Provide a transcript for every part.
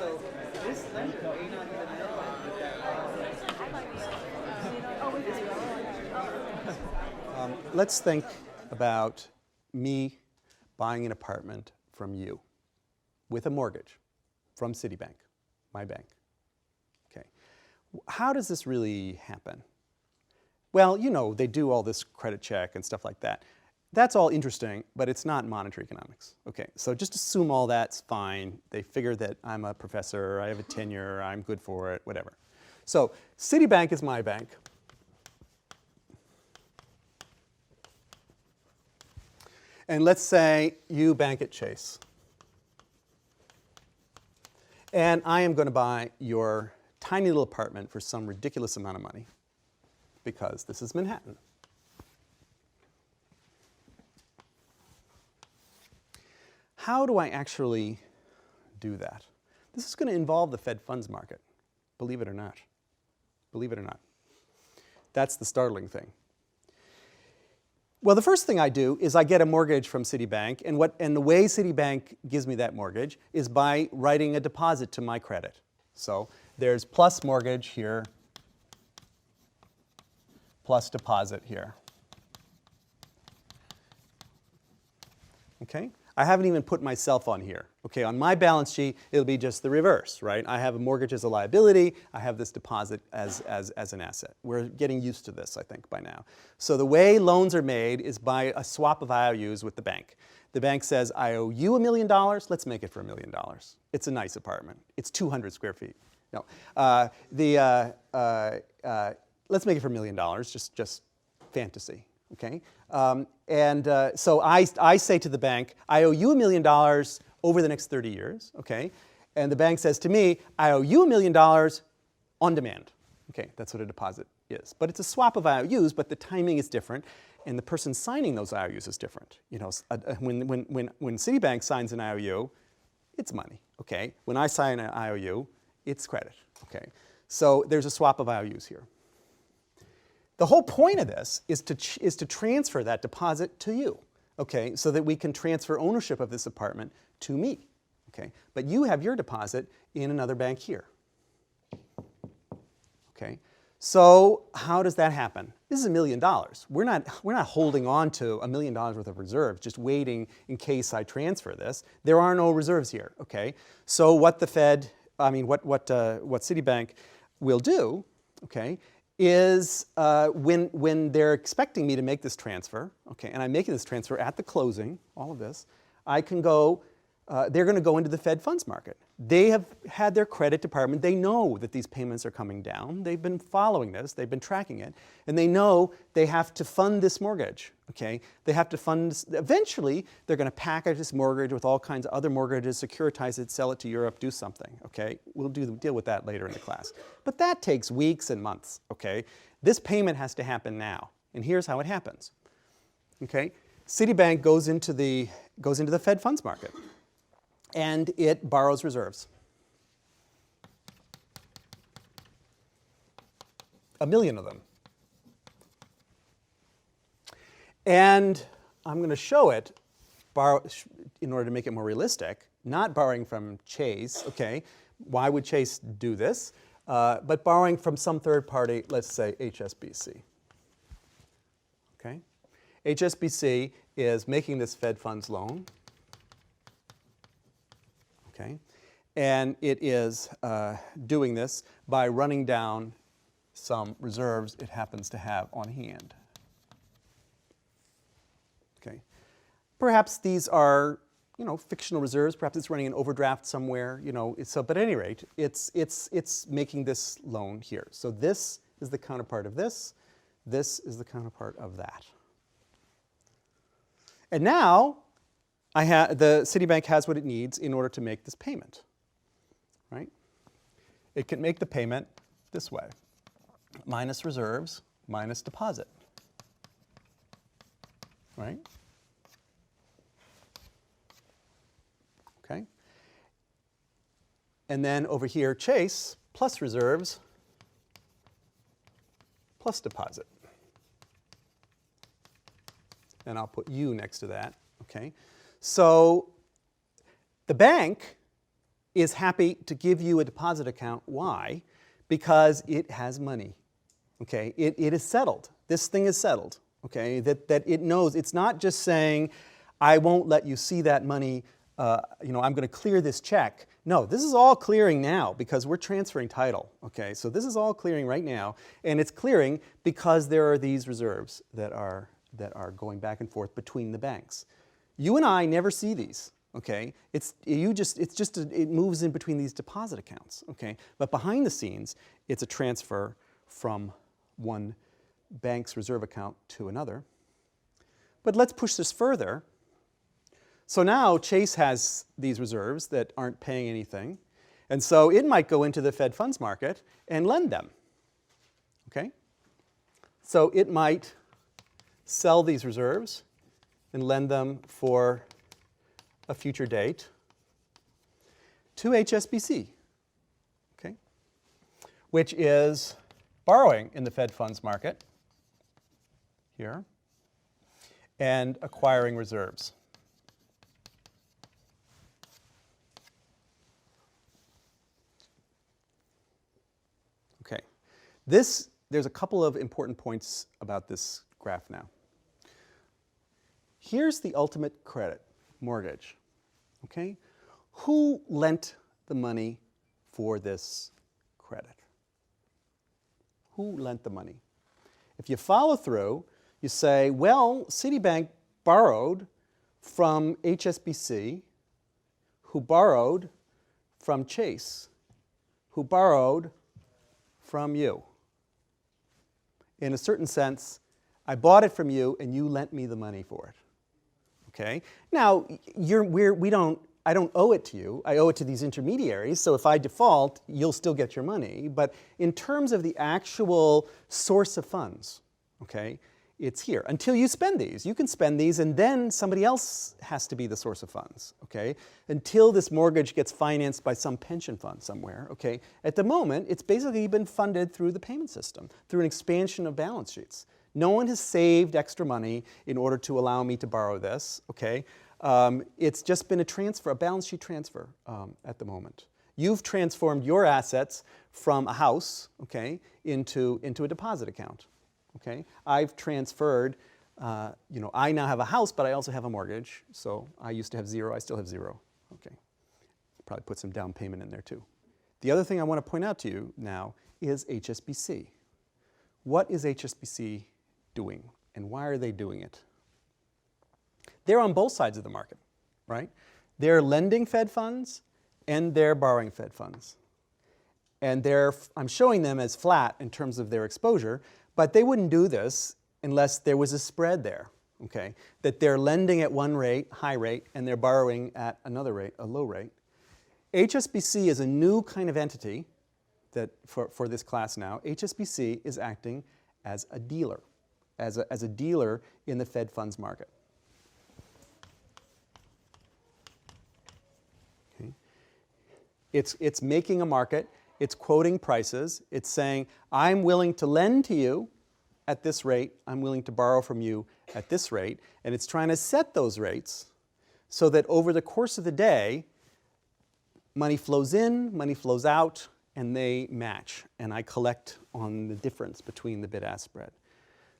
So this lender may not even know that. Let's think about me buying an apartment from you with a mortgage from Citibank, my bank. Okay. How does this really happen? Well, you know, they do all this credit check and stuff like that. That's all interesting, but it's not monetary economics. Okay, so just assume all that's fine. They figure that I'm a professor, I have a tenure, I'm good for it, whatever. So Citibank is my bank. And let's say you bank at Chase. And I am going to buy your tiny little apartment for some ridiculous amount of money because this is Manhattan. How do I actually do that? This is going to involve the Fed funds market, believe it or not. Believe it or not. That's the startling thing. Well, the first thing I do is I get a mortgage from Citibank, and the way Citibank gives me that mortgage is by writing a deposit to my credit. So there's plus mortgage here, plus deposit here. Okay? I haven't even put myself on here. Okay, on my balance sheet, it'll be just the reverse, right? I have a mortgage as a liability. I have this deposit as an asset. We're getting used to this, I think, by now. So the way loans are made is by a swap of IOUs with the bank. The bank says, I owe you $1 million. Let's make it for $1 million. It's a nice apartment. It's 200 square feet. No, let's make it for $1 million, just fantasy. Okay, so I say to the bank, I owe you $1 million over the next 30 years. Okay, and the bank says to me, I owe you $1 million on demand. Okay, that's what a deposit is. But it's a swap of IOUs, but the timing is different, and the person signing those IOUs is different. You know, when Citibank signs an IOU, it's money. Okay, when I sign an IOU, it's credit. Okay, so there's a swap of IOUs here. The whole point of this is to transfer that deposit to you, okay, so that we can transfer ownership of this apartment to me, okay? But you have your deposit in another bank here, okay? So how does that happen? This is $1 million. We're not holding on to $1 million worth of reserves, just waiting in case I transfer this. There are no reserves here, okay? So what Citibank will do, okay, is when they're expecting me to make this transfer, okay, and I'm making this transfer at the closing, all of this, I can go, they're going to go into the Fed funds market. They have had their credit department. They know that these payments are coming down. They've been following this. They've been tracking it. And they know they have to fund this mortgage, okay? They have to fund this. Eventually, they're going to package this mortgage with all kinds of other mortgages, securitize it, sell it to Europe, do something, okay? We'll deal with that later in the class. But that takes weeks and months, okay? This payment has to happen now. And here's how it happens, okay? Citibank goes into the Fed funds market, and it borrows reserves. 1 million of them. And I'm going to show it, in order to make it more realistic, not borrowing from Chase, okay? Why would Chase do this? But borrowing from some third party, let's say HSBC. Okay? HSBC is making this Fed funds loan. Okay? And it is doing this by running down some reserves it happens to have on hand. Okay? Perhaps these are, you know, fictional reserves. Perhaps it's running an overdraft somewhere. You know, but at any rate, it's making this loan here. So this is the counterpart of this. This is the counterpart of that. And now, the Citibank has what it needs in order to make this payment, right? It can make the payment this way, minus reserves, minus deposit, right? Okay. And then over here, Chase, plus reserves, plus deposit. And I'll put U next to that, okay? So the bank is happy to give you a deposit account. Why? Because it has money. Okay, it is settled. This thing is settled. Okay, that it knows. It's not just saying, I won't let you see that money. I'm going to clear this check. No, this is all clearing now because we're transferring title. Okay, so this is all clearing right now, and it's clearing because there are these reserves that are going back and forth between the banks. You and I never see these. Okay, it moves in between these deposit accounts. Okay, but behind the scenes, it's a transfer from one bank's reserve account to another. But let's push this further. So now Chase has these reserves that aren't paying anything, and so it might go into the Fed funds market and lend them. Okay, so it might sell these reserves and lend them for a future date to HSBC, okay, which is borrowing in the Fed funds market here and acquiring reserves. Okay, there's a couple of important points about this graph now. Here's the ultimate credit, mortgage. Okay, who lent the money for this credit? Who lent the money? If you follow through, you say, well, Citibank borrowed from HSBC, who borrowed from Chase, who borrowed from you. In a certain sense, I bought it from you and you lent me the money for it. Okay? Now, I don't owe it to you. I owe it to these intermediaries. So if I default, you'll still get your money. But in terms of the actual source of funds, okay, it's here. Until you spend these. You can spend these and then somebody else has to be the source of funds. Okay? Until this mortgage gets financed by some pension fund somewhere. Okay? At the moment, it's basically been funded through the payment system, through an expansion of balance sheets. No one has saved extra money in order to allow me to borrow this, okay? It's just been a transfer, a balance sheet transfer at the moment. You've transformed your assets from a house, okay, into a deposit account, okay? I've transferred, I now have a house, but I also have a mortgage. So I used to have zero, I still have zero, okay? Probably put some down payment in there too. The other thing I want to point out to you now is HSBC. What is HSBC doing, and why are they doing it? They're on both sides of the market, right? They're lending Fed funds and they're borrowing Fed funds. And I'm showing them as flat in terms of their exposure, but they wouldn't do this unless there was a spread there, okay? That they're lending at one rate, high rate, and they're borrowing at another rate, a low rate. HSBC is a new kind of entity that for this class now. HSBC is acting as a dealer. As a dealer in the Fed funds market. Okay. It's making a market, it's quoting prices, it's saying, I'm willing to lend to you at this rate, I'm willing to borrow from you at this rate, and it's trying to set those rates so that over the course of the day, money flows in, money flows out, and they match, and I collect on the difference between the bid-ask spread.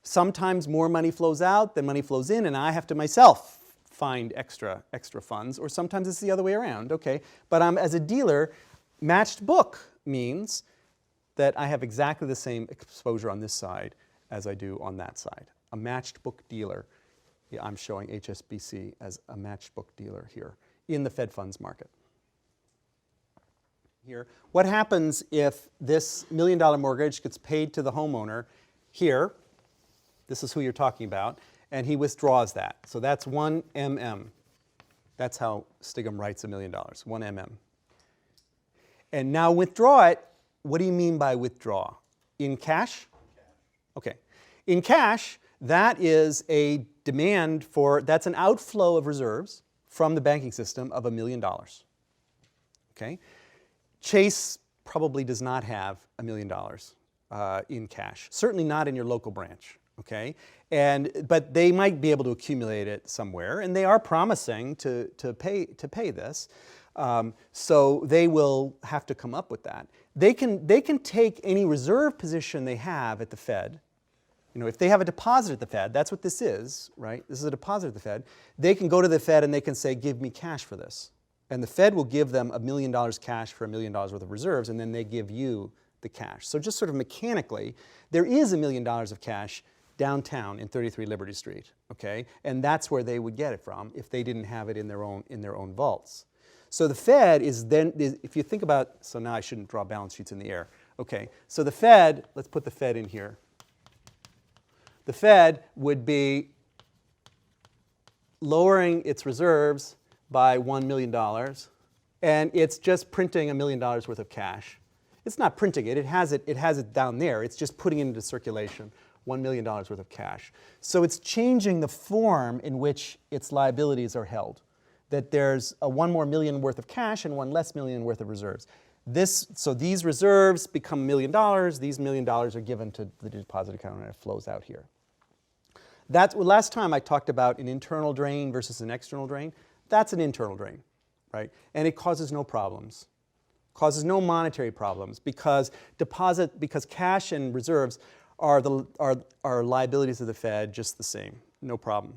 Sometimes more money flows out than money flows in, and I have to myself find extra funds, or sometimes it's the other way around, okay? But as a dealer, matched book means that I have exactly the same exposure on this side as I do on that side. A matched book dealer, I'm showing HSBC as a matched book dealer here in the Fed funds market. Here, what happens if this $1 million mortgage gets paid to the homeowner here? This is who you're talking about, and he withdraws that. So that's 1 mm. That's how Stigum writes $1 million, 1 mm. And now withdraw it, what do you mean by withdraw? In cash? Okay. In cash, that is a demand that's an outflow of reserves from the banking system of $1 million. Okay? Chase probably does not have $1 million in cash, certainly not in your local branch. Okay, but they might be able to accumulate it somewhere, and they are promising to pay this. So they will have to come up with that. They can take any reserve position they have at the Fed. If they have a deposit at the Fed, that's what this is, right? This is a deposit at the Fed. They can go to the Fed and they can say, give me cash for this. And the Fed will give them $1 million cash for $1 million worth of reserves, and then they give you the cash. So just sort of mechanically, there is $1 million of cash downtown in 33 Liberty Street, okay? And that's where they would get it from if they didn't have it in their own vaults. So the Fed is then, if you think about, so now I shouldn't draw balance sheets in the air. Okay, so the Fed, let's put the Fed in here. The Fed would be lowering its reserves by $1 million, and it's just printing $1 million worth of cash. It's not printing it, it has it down there, it's just putting it into circulation, $1 million worth of cash. So it's changing the form in which its liabilities are held, that there's a $1 more million worth of cash and $1 less million worth of reserves. So these reserves become $1 million, these $1 million are given to the deposit account and it flows out here. Last time I talked about an internal drain versus an external drain. That's an internal drain, right? And it causes no problems, causes no monetary problems because cash and reserves are liabilities of the Fed just the same, no problem.